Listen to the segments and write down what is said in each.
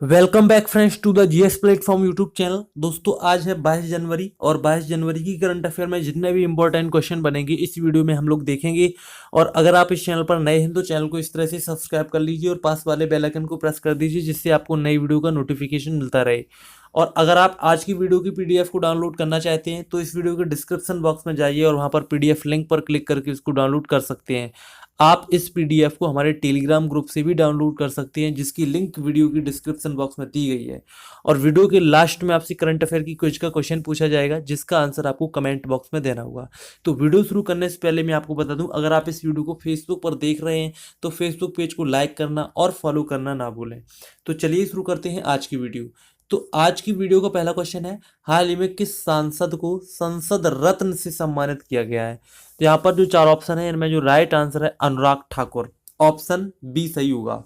Welcome back friends to the GS platform YouTube channel. दोस्तों आज है 22 जनवरी और 22 जनवरी की करंट अफेयर में जितने भी इंपॉर्टेंट क्वेश्चन बनेंगे इस वीडियो में हम लोग देखेंगे। और अगर आप इस चैनल पर नए हैं तो चैनल को इस तरह से सब्सक्राइब कर लीजिए और पास वाले बेल आइकन को प्रेस कर दीजिए जिससे आपको नई वीडियो का नोटिफिकेशन मिलता रहे। और अगर आप आज की वीडियो की पीडीएफ को डाउनलोड करना चाहते हैं तो इस वीडियो के डिस्क्रिप्शन बॉक्स में जाइए और वहां पर पीडीएफ लिंक पर क्लिक करके इसको डाउनलोड कर सकते हैं। आप इस पीडीएफ को हमारे टेलीग्राम ग्रुप से भी डाउनलोड कर सकते हैं जिसकी लिंक वीडियो की डिस्क्रिप्शन बॉक्स में दी गई है। और वीडियो के लास्ट में आपसे करंट अफेयर की क्विज का क्वेश्चन पूछा जाएगा जिसका आंसर आपको कमेंट बॉक्स में देना होगा। तो वीडियो शुरू करने से पहले मैं आपको बता दूं, अगर आप इस वीडियो को फेसबुक पर देख रहे हैं तो फेसबुक पेज को लाइक करना और फॉलो करना ना भूलें। तो चलिए शुरू करते हैं आज की वीडियो। तो आज की वीडियो का पहला क्वेश्चन है, हाल ही में किस सांसद को संसद रत्न से सम्मानित किया गया है? तो यहाँ पर जो चार ऑप्शन है इनमें जो राइट आंसर है अनुराग ठाकुर, ऑप्शन बी सही होगा।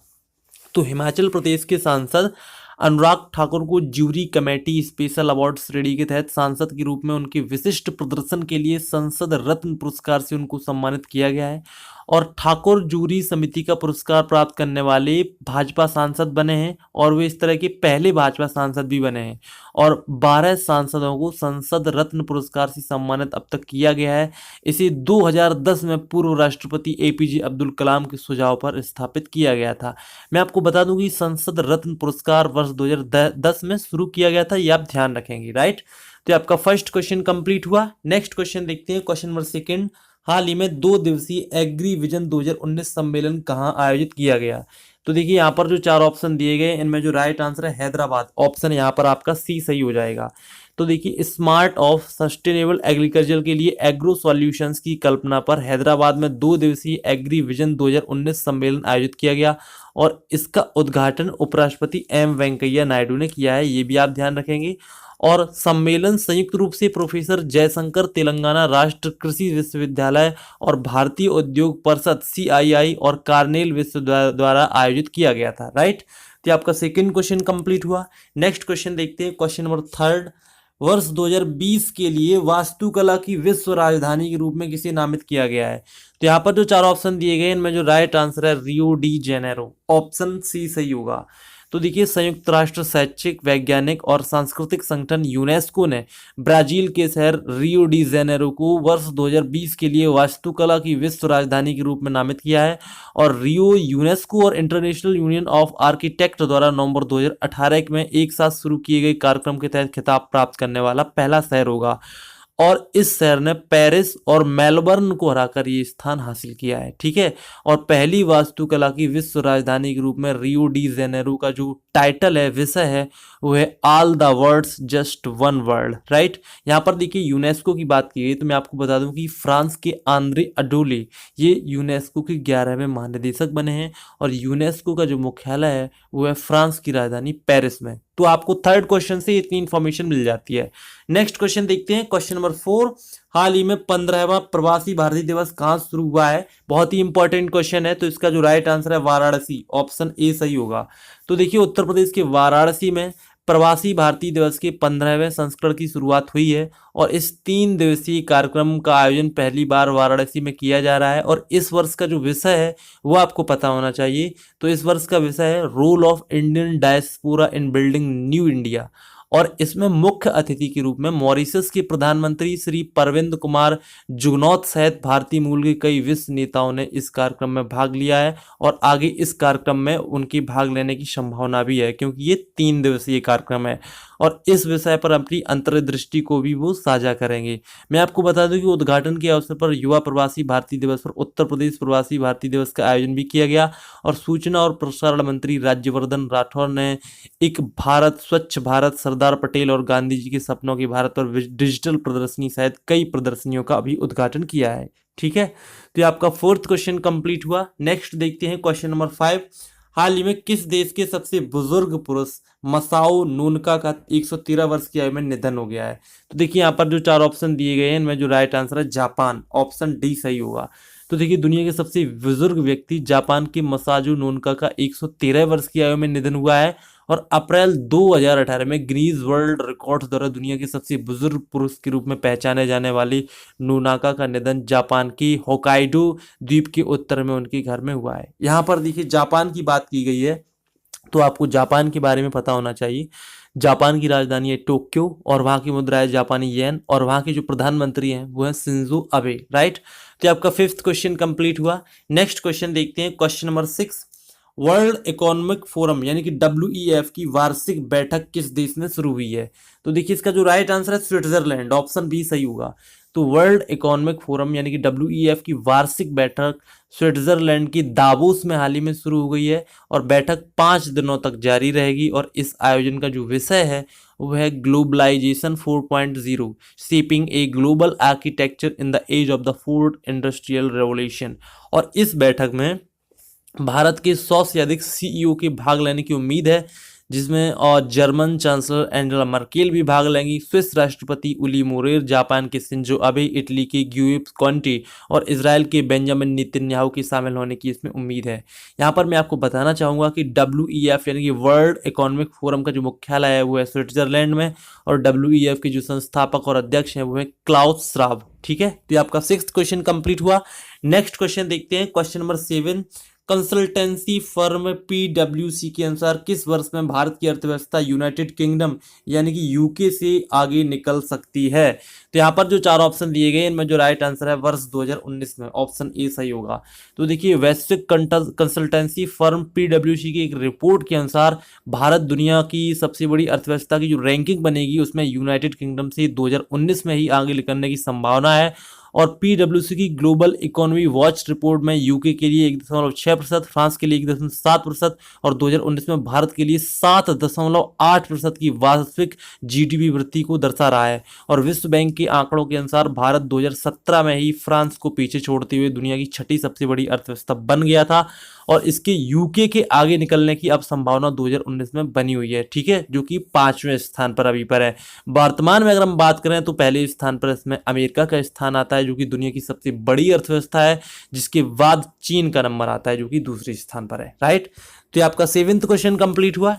तो हिमाचल प्रदेश के सांसद अनुराग ठाकुर को ज्यूरी कमेटी स्पेशल अवार्ड श्रेणी के तहत सांसद के रूप में उनके विशिष्ट प्रदर्शन के लिए संसद रत्न पुरस्कार से उनको सम्मानित किया गया है। और ठाकुर जूरी समिति का पुरस्कार प्राप्त करने वाले भाजपा सांसद बने हैं और वे इस तरह के पहले भाजपा सांसद भी बने हैं। और 12 सांसदों को संसद रत्न पुरस्कार से सम्मानित अब तक किया गया है। इसे 2010 में पूर्व राष्ट्रपति एपीजे अब्दुल कलाम के सुझाव पर स्थापित किया गया था। मैं आपको बता दूं कि संसद रत्न पुरस्कार वर्ष 2010 में शुरू किया गया था, ये आप ध्यान रखेंगे, राइट। तो आपका फर्स्ट क्वेश्चन कंप्लीट हुआ। नेक्स्ट क्वेश्चन देखते हैं, क्वेश्चन नंबर सेकंड, हाल ही में 2 दिवसीय एग्री विजन 2019 सम्मेलन कहां आयोजित किया गया? तो देखिए यहाँ पर जो चार ऑप्शन दिए गए इनमें जो राइट आंसर है हैदराबाद, ऑप्शन यहाँ पर आपका सी सही हो जाएगा। तो देखिए स्मार्ट ऑफ सस्टेनेबल एग्रीकल्चर के लिए एग्रो सॉल्यूशंस की कल्पना पर हैदराबाद में 2 दिवसीय एग्री विजन 2019 सम्मेलन आयोजित किया गया और इसका उद्घाटन उपराष्ट्रपति एम वेंकैया नायडू ने किया है, ये भी आप ध्यान रखेंगे। और सम्मेलन संयुक्त रूप से प्रोफेसर जयशंकर तेलंगाना राष्ट्र कृषि विश्वविद्यालय और भारतीय उद्योग परिषद सीआईआई और कार्नेल विश्वविद्यालय द्वारा आयोजित किया गया था, राइट। तो आपका सेकंड क्वेश्चन कंप्लीट हुआ। नेक्स्ट क्वेश्चन देखते हैं, क्वेश्चन नंबर थर्ड, वर्ष 2020 के लिए वास्तुकला की विश्व राजधानी के रूप में किसे नामित किया गया है? तो यहाँ पर जो चार ऑप्शन दिए गए इनमें जो राइट आंसर है Rio de Janeiro, option C सही होगा। तो देखिए संयुक्त राष्ट्र शैक्षिक वैज्ञानिक और सांस्कृतिक संगठन यूनेस्को ने ब्राजील के शहर रियो डी जेनेरो को वर्ष 2020 के लिए वास्तुकला की विश्व राजधानी के रूप में नामित किया है। और रियो यूनेस्को और इंटरनेशनल यूनियन ऑफ आर्किटेक्ट द्वारा नवंबर 2018 में एक साथ शुरू किए गए कार्यक्रम के तहत खिताब प्राप्त करने वाला पहला शहर होगा। और इस शहर ने पेरिस और मेलबर्न को हराकर ये स्थान हासिल किया है, ठीक है। और पहली वास्तुकला की विश्व राजधानी के रूप में रियो डी जेनेरो का जो टाइटल है, विषय है, वो है all the words just one world, right. यहाँ पर देखिए यूनेस्को की बात की गई तो मैं आपको बता दूं कि फ्रांस के आंद्रे अडोले ये यूनेस्को के 11वें महानिदेशक बने हैं और यूनेस्को का जो मुख्यालय है वो है फ्रांस की राजधानी पेरिस में। तो आपको थर्ड क्वेश्चन से इतनी इंफॉर्मेशन मिल जाती है। नेक्स्ट क्वेश्चन देखते हैं, क्वेश्चन नंबर 4, हाल ही में 15वां प्रवासी भारतीय दिवस कहां शुरू हुआ है? बहुत ही इंपॉर्टेंट क्वेश्चन है। तो इसका जो राइट आंसर है वाराणसी, ऑप्शन ए सही होगा। तो देखिए उत्तर प्रदेश के वाराणसी में प्रवासी भारतीय दिवस के 15वें संस्करण की शुरुआत हुई है और इस 3 दिवसीय कार्यक्रम का आयोजन पहली बार वाराणसी में किया जा रहा है। और इस वर्ष का जो विषय है वो आपको पता होना चाहिए। तो इस वर्ष का विषय है role of Indian diaspora in building new India. और इसमें मुख्य अतिथि के रूप में मॉरिशस के प्रधानमंत्री श्री परविंद कुमार जुगनौथ सहित भारतीय मूल के कई विश्व नेताओं ने इस कार्यक्रम में भाग लिया है और आगे इस कार्यक्रम में उनकी भाग लेने की संभावना भी है क्योंकि ये 3 दिवसीय कार्यक्रम है और इस विषय पर अपनी अंतर्दृष्टि को भी वो साझा करेंगे। मैं आपको बता दूं कि उद्घाटन के अवसर पर युवा प्रवासी भारतीय दिवस पर उत्तर प्रदेश प्रवासी भारतीय दिवस का आयोजन भी किया गया और सूचना और प्रसारण मंत्री राज्यवर्धन राठौर ने एक भारत स्वच्छ भारत, सरदार पटेल और गांधी जी के सपनों के भारत पर डिजिटल प्रदर्शनी सहित कई प्रदर्शनियों का अभी उद्घाटन किया है, ठीक है। तो ये आपका फोर्थ क्वेश्चन कंप्लीट हुआ। नेक्स्ट देखते हैं क्वेश्चन नंबर 5, हाल ही में किस देश के सबसे बुजुर्ग पुरुष मसाओ नूनका का 113 वर्ष की आयु में निधन हो गया है? तो देखिए यहाँ पर जो चार ऑप्शन दिए गए हैं इनमें जो राइट आंसर है जापान, ऑप्शन डी सही होगा। तो देखिए दुनिया के सबसे बुजुर्ग व्यक्ति जापान के मसाजो नोनका का 113 वर्ष की आयु में निधन हुआ है और अप्रैल 2018 में गिनीज वर्ल्ड रिकॉर्ड्स द्वारा दुनिया के सबसे बुजुर्ग पुरुष के रूप में पहचाने जाने वाले नोनाका का निधन जापान की होकाइडो द्वीप के उत्तर में उनके घर में हुआ है। यहाँ पर देखिए जापान की बात की गई है तो आपको जापान के बारे में पता होना चाहिए। जापान की राजधानी है टोक्यो और वहाँ की मुद्रा है जापानी येन और वहाँ के जो प्रधानमंत्री हैं वो है शिंजो अबे, राइट। तो आपका फिफ्थ क्वेश्चन कंप्लीट हुआ। नेक्स्ट क्वेश्चन देखते हैं, question number 6। World economic forum यानी कि WEF की वार्षिक बैठक किस देश में शुरू हुई है? तो देखिए इसका जो राइट आंसर है स्विट्जरलैंड, ऑप्शन बी सही होगा। तो वर्ल्ड इकोनॉमिक फोरम यानी कि WEF की वार्षिक बैठक स्विट्जरलैंड की दावोस में हाल ही में शुरू हो गई है और बैठक 5 दिनों तक जारी रहेगी। और इस आयोजन का जो विषय है वो है globalisation 4.0, shaping a global architecture in the age of the fourth industrial revolution. और इस बैठक में भारत के 100 से अधिक CEO के भाग लेने की उम्मीद है, जिसमें और जर्मन चांसलर एंजेला मर्केल भी भाग लेंगी, स्विस राष्ट्रपति उली मोरेर, जापान के शिंजो अबे, इटली के ग्यूसेप कॉन्टे और इजराइल के बेंजामिन नेतन्याहू के शामिल होने की इसमें उम्मीद है। यहाँ पर मैं आपको बताना चाहूँगा कि WEF यानी कि वर्ल्ड इकोनॉमिक फोरम का जो मुख्यालय है वो है स्विट्जरलैंड में और WEF के जो संस्थापक और अध्यक्ष हैं वो है क्लाउस श्वाब, ठीक है। तो आपका 6th क्वेश्चन कंप्लीट हुआ। नेक्स्ट क्वेश्चन देखते हैं, question number 7। Consultancy firm PwC के अनुसार किस वर्ष में भारत की अर्थव्यवस्था यूनाइटेड किंगडम यानी कि यूके से आगे निकल सकती है? तो यहाँ पर जो 4 ऑप्शन दिए गए इनमें जो राइट आंसर है वर्ष 2019 में, ऑप्शन ए सही होगा। तो देखिए वैश्विक कंसल्टेंसी फर्म PwC की एक रिपोर्ट के अनुसार भारत दुनिया की सबसे बड़ी अर्थव्यवस्था की जो रैंकिंग बनेगी उसमें यूनाइटेड किंगडम से 2019 में ही आगे निकलने की संभावना है। और PwC की ग्लोबल इकोनॉमी वॉच रिपोर्ट में यूके के लिए 1.6%, फ्रांस के लिए 1.7% और 2019 में भारत के लिए 7.8% की वार्षिक GDP वृद्धि को दर्शा रहा है। और विश्व बैंक के आंकड़ों के अनुसार भारत 2017 में ही फ्रांस को पीछे छोड़ते हुए दुनिया की 6ठी सबसे बड़ी अर्थव्यवस्था बन गया था और इसके यूके के आगे निकलने की अब संभावना 2019 में बनी हुई है, ठीक है, जो कि 5वें स्थान पर अभी पर है। वर्तमान में अगर हम बात करें तो पहले स्थान पर इसमें अमेरिका का स्थान आता है जो कि दुनिया की सबसे बड़ी अर्थव्यवस्था है, जिसके बाद चीन का नंबर आता है जो कि दूसरे स्थान पर है, राइट। तो आपका 7th क्वेश्चन कंप्लीट हुआ।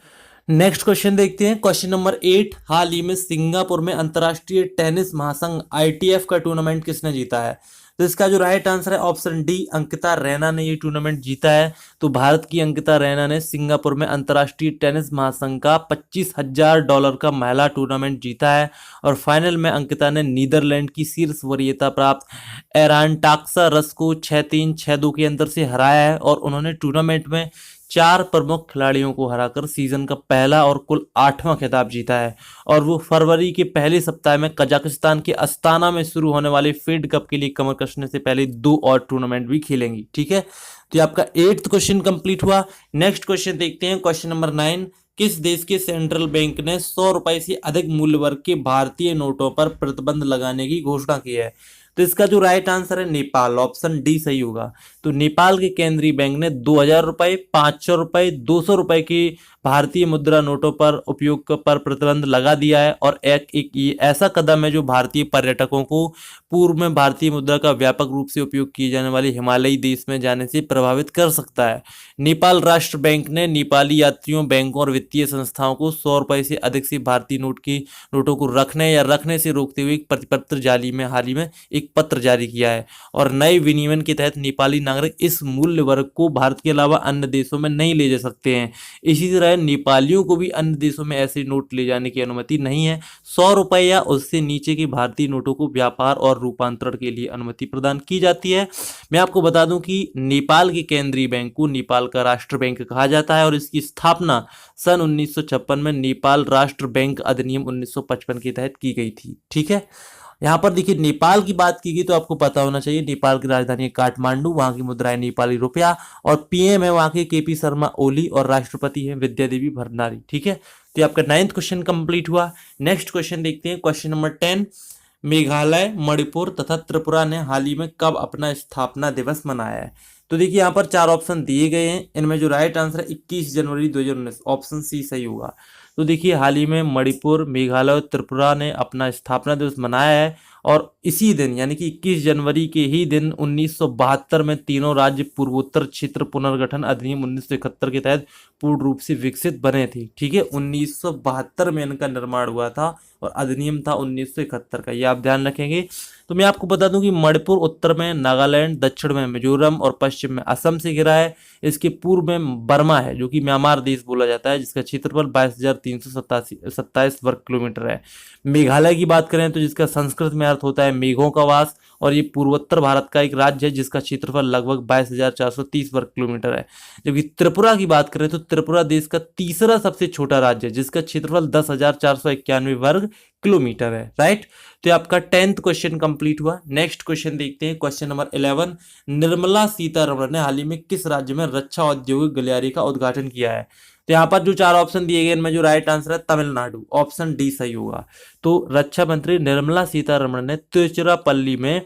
नेक्स्ट क्वेश्चन देखते हैं, क्वेश्चन नंबर 8। हाल ही में सिंगापुर में अंतर्राष्ट्रीय टेनिस महासंघ ITF का टूर्नामेंट किसने जीता है? तो इसका जो राइट आंसर है ऑप्शन डी, अंकिता रैना ने ये टूर्नामेंट जीता है। तो भारत की अंकिता रैना ने सिंगापुर में अंतर्राष्ट्रीय टेनिस महासंघ का $25,000 का महिला टूर्नामेंट जीता है और फाइनल में अंकिता ने नीदरलैंड की शीर्ष वरीयता प्राप्त एरान टाक्सा रस को 6-3, 6-2 के अंतर से हराया है और उन्होंने टूर्नामेंट में 4 प्रमुख खिलाड़ियों को हराकर सीजन का पहला और कुल 8वां खिताब जीता है। और वो फरवरी के पहले सप्ताह में कजाकिस्तान के अस्ताना में शुरू होने वाले फेड कप के लिए कमर कसने से पहले 2 और टूर्नामेंट भी खेलेंगी, ठीक है। तो ये आपका 8th क्वेश्चन कंप्लीट हुआ। नेक्स्ट क्वेश्चन देखते हैं, क्वेश्चन नंबर 9। किस देश के सेंट्रल बैंक ने 100 रुपए से अधिक मूल्य वर्ग के भारतीय नोटों पर प्रतिबंध लगाने की घोषणा की है? तो इसका जो राइट आंसर है नेपाल, ऑप्शन डी सही होगा। तो नेपाल के केंद्रीय बैंक ने 2000 रुपए, 500 रुपए, 200 रुपए की भारतीय मुद्रा नोटों पर उपयोग पर प्रतिबंध लगा दिया है और एक ये ऐसा कदम है जो भारतीय पर्यटकों को पूर्व में भारतीय मुद्रा का व्यापक रूप से उपयोग किए जाने वाले हिमालयी देश में जाने से प्रभावित कर सकता है। नेपाल राष्ट्र बैंक ने नेपाली यात्रियों, बैंकों और वित्तीय संस्थाओं को 100 रुपए से अधिक से भारतीय नोटों को रखने या रखने से रोकते हुए एक प्रतिपत्र जारी में हाल ही में एक पत्र जारी किया है और नए विनियमन के तहत नेपाली नागरिक इस मूल्य वर्ग को भारत के अलावा अन्य देशों में नहीं ले जा सकते हैं। इसी तरह नेपालियों को भी अन्य देशों में ऐसे नोट ले जाने की अनुमति नहीं है। 100 रुपए या उससे नीचे के भारतीय नोटों को व्यापार और रूपांतरण के लिए अनुमति प्रदान की जाती है। मैं आपको बता दूं कि नेपाल के केंद्रीय बैंक को नेपाल का राष्ट्र बैंक कहा जाता है और इसकी स्थापना सन 1956 में नेपाल राष्ट्र बैंक अधिनियम 1955 के तहत की गई थी, ठीक है। यहाँ पर देखिए नेपाल की बात की गई तो आपको पता होना चाहिए नेपाल की राजधानी है काठमांडू, वहां की मुद्रा है नेपाली रुपया और PM है वहां के KP शर्मा ओली और राष्ट्रपति है विद्या देवी भंडारी, ठीक है। तो आपका 9th क्वेश्चन कंप्लीट हुआ। नेक्स्ट क्वेश्चन देखते हैं, क्वेश्चन नंबर 10। मेघालय, मणिपुर तथा त्रिपुरा ने हाल ही में कब अपना स्थापना दिवस मनाया है? तो देखिए यहाँ पर 4 ऑप्शन दिए गए हैं, इनमें जो राइट आंसर है 21 जनवरी 2019, ऑप्शन सी सही होगा। तो देखिए हाल ही में मणिपुर, मेघालय और त्रिपुरा ने अपना स्थापना दिवस मनाया है और इसी दिन यानी कि 21 जनवरी के ही दिन 1972 में तीनों राज्य पूर्वोत्तर क्षेत्र पुनर्गठन अधिनियम 1971 के तहत पूर्ण रूप से विकसित बने थे। ठीक है, 1972 में इनका निर्माण हुआ था और अधिनियम था 1971 का, ये आप ध्यान रखेंगे। तो मैं आपको बता दूं कि मणिपुर उत्तर में नागालैंड, दक्षिण में मिजोरम और पश्चिम में असम से घिरा है। इसके पूर्व में बर्मा है जो कि म्यांमार देश बोला जाता है, जिसका क्षेत्रफल 22,327 वर्ग किलोमीटर है। मेघालय की बात करें तो जिसका संस्कृत में अर्थ होता है मेघों का वास, और ये पूर्वोत्तर भारत का एक राज्य है जिसका क्षेत्रफल लगभग 22,430 वर्ग किलोमीटर है। जबकि त्रिपुरा की बात करें तो त्रिपुरा देश का तीसरा सबसे छोटा राज्य है जिसका क्षेत्रफल 10,491 वर्ग किलोमीटर है। राइट, तो आपका 10th क्वेश्चन कंप्लीट हुआ। नेक्स्ट क्वेश्चन देखते हैं, क्वेश्चन नंबर 11। निर्मला सीतारमण ने हाल ही में किस राज्य में रक्षा औद्योगिक गलियारे का उद्घाटन किया है? तो यहाँ पर जो 4 ऑप्शन दिए गए इनमें जो राइट आंसर है तमिलनाडु, ऑप्शन डी सही होगा। तो रक्षा मंत्री निर्मला सीतारमण ने तिरुचिरापल्ली में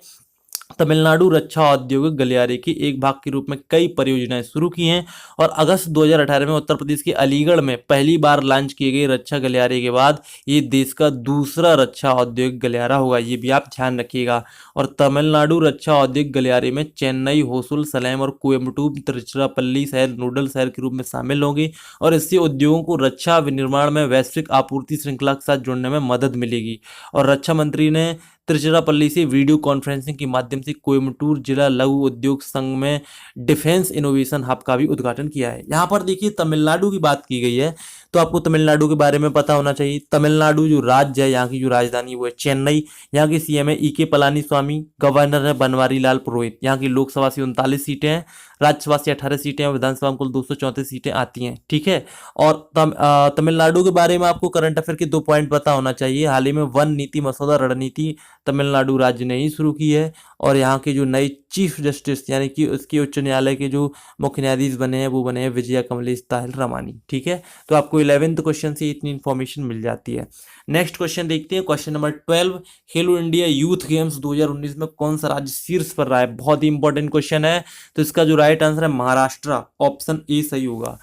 तमिलनाडु रक्षा औद्योगिक गलियारे की एक भाग के रूप में कई परियोजनाएं शुरू की हैं, और अगस्त 2018 में उत्तर प्रदेश के अलीगढ़ में पहली बार लॉन्च किए गए रक्षा गलियारे के बाद ये देश का दूसरा रक्षा औद्योगिक गलियारा होगा, ये भी आप ध्यान रखिएगा। और तमिलनाडु रक्षा औद्योगिक गलियारे में चेन्नई, होसुल, सलेम और कोयम्बटूर तिरुचिरापल्ली शहर नोडल शहर के रूप में शामिल होंगे, और इससे उद्योगों को रक्षा विनिर्माण में वैश्विक आपूर्ति श्रृंखला के साथ जुड़ने में मदद मिलेगी। और रक्षा मंत्री ने तिरुचिरापल्ली से वीडियो कॉन्फ्रेंसिंग के माध्यम से कोयम्बटूर जिला लघु उद्योग संघ में डिफेंस इनोवेशन हब का भी उद्घाटन किया है। यहाँ पर देखिए तमिलनाडु की बात की गई है, तो आपको तमिलनाडु के बारे में पता होना चाहिए। तमिलनाडु जो राज्य है, यहाँ की जो राजधानी वो है चेन्नई। यहाँ के सीएम है ई के पलानीस्वामी, गवर्नर है बनवारी लाल पुरोहित। यहाँ की लोकसभा से 39 सीटें हैं, राज्यसभा से 18 सीटें और विधानसभा में कुल 234 सीटें आती हैं। ठीक है, और तमिलनाडु के बारे में आपको करंट अफेयर के 2 पॉइंट पता होना चाहिए। हाल ही में वन नीति मसौदा रणनीति तमिलनाडु राज्य ने ही शुरू की है, और यहाँ के जो नए चीफ जस्टिस यानी कि उसके उच्च न्यायालय के जो मुख्य न्यायाधीश बने हैं वो बने हैं विजया कमलेश ताहिल रमानी। ठीक है, तो आपको 11th क्वेश्चन से इतनी इन्फॉर्मेशन मिल जाती है। नेक्स्ट क्वेश्चन देखते हैं, क्वेश्चन नंबर 12। खेलो इंडिया यूथ गेम्स 2019 में कौन सा राज्य शीर्ष पर रहा है? बहुत ही इंपॉर्टेंट क्वेश्चन है, तो इसका जो राइट आंसर है महाराष्ट्र, ऑप्शन ए सही होगा।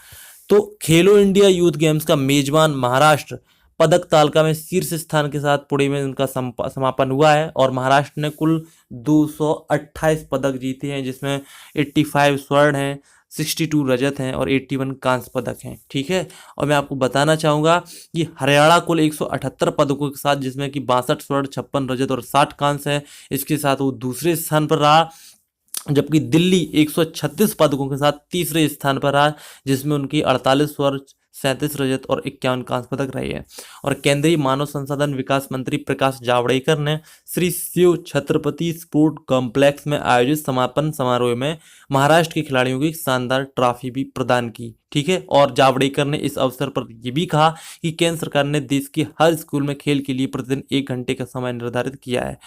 तो खेलो इंडिया यूथ गेम्स का मेजबान महाराष्ट्र पदक तालिका में शीर्ष स्थान के साथ पुणे में उनका समापन हुआ है, और महाराष्ट्र ने कुल 228 पदक जीते हैं, जिसमें 85 स्वर्ण हैं, 62 रजत हैं और 81 कांस्य पदक हैं। ठीक है, और मैं आपको बताना चाहूँगा कि हरियाणा कुल 178 पदकों के साथ, जिसमें कि 62 स्वर्ण, 56 रजत और 60 कांस्य है, इसके साथ वो दूसरे स्थान पर रहा। जबकि दिल्ली 136 पदकों के साथ तीसरे स्थान पर रहा, जिसमें उनकी 48 स्वर्ण, 37 रजत और 51 कांस्य पदक रहे हैं। और केंद्रीय मानव संसाधन विकास मंत्री प्रकाश जावड़ेकर ने श्री शिव छत्रपति स्पोर्ट कॉम्प्लेक्स में आयोजित समापन समारोह में महाराष्ट्र के खिलाड़ियों की शानदार ट्रॉफी भी प्रदान की। ठीक है, और जावड़ेकर ने इस अवसर पर यह भी कहा कि केंद्र सरकार ने देश के हर स्कूल में खेल के लिए प्रतिदिन 1 घंटे का समय निर्धारित किया है।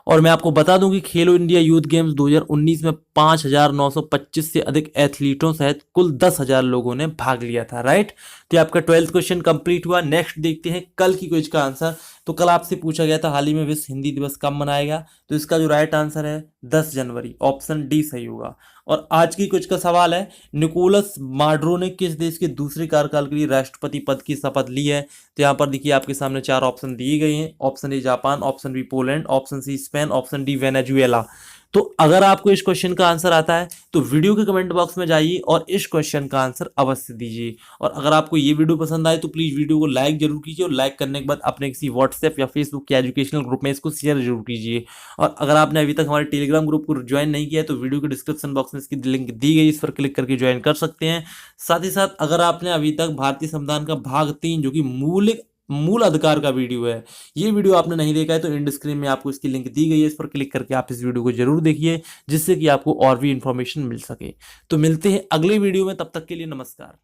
और मैं आपको बता दूं कि खेलो इंडिया यूथ गेम्स 2019 में 5,925 से अधिक एथलीटों सहित कुल 10,000 लोगों ने भाग लिया था। राइट, तो आपका 12th क्वेश्चन कंप्लीट हुआ। नेक्स्ट देखते हैं कल की क्विज का आंसर। तो कल आपसे पूछा गया था हाल ही में विश्व हिंदी दिवस कब मनाया गया? तो इसका जो राइट आंसर है 10 जनवरी, ऑप्शन डी सही होगा। और आज की क्विज का सवाल है, निकोलस माडुरो ने किस देश के दूसरे कार्यकाल के लिए राष्ट्रपति पद की शपथ ली है? तो यहाँ पर देखिए आपके सामने 4 ऑप्शन दिए गए हैं, option A Japan, option B Poland, option C Spain, option D Venezuela. तो अगर आपको इस क्वेश्चन का आंसर आता है तो वीडियो के कमेंट बॉक्स में जाइए और इस क्वेश्चन का आंसर अवश्य दीजिए। और अगर आपको ये वीडियो पसंद आए तो प्लीज वीडियो को लाइक जरूर कीजिए, और लाइक करने के बाद अपने किसी व्हाट्सएप या फेसबुक के एजुकेशनल ग्रुप में इसको शेयर जरूर कीजिए। और अगर आपने अभी तक हमारे टेलीग्राम ग्रुप को ज्वाइन नहीं किया है तो वीडियो के डिस्क्रिप्शन बॉक्स में इसकी लिंक दी गई, इस पर क्लिक करके ज्वाइन कर सकते हैं। साथ ही साथ अगर आपने अभी तक भारतीय संविधान का भाग 3 जो कि मूल अधिकार का वीडियो है, ये वीडियो आपने नहीं देखा है तो एंड स्क्रीन में आपको इसकी लिंक दी गई है, इस पर क्लिक करके आप इस वीडियो को जरूर देखिए, जिससे कि आपको और भी इंफॉर्मेशन मिल सके। तो मिलते हैं अगले वीडियो में, तब तक के लिए नमस्कार।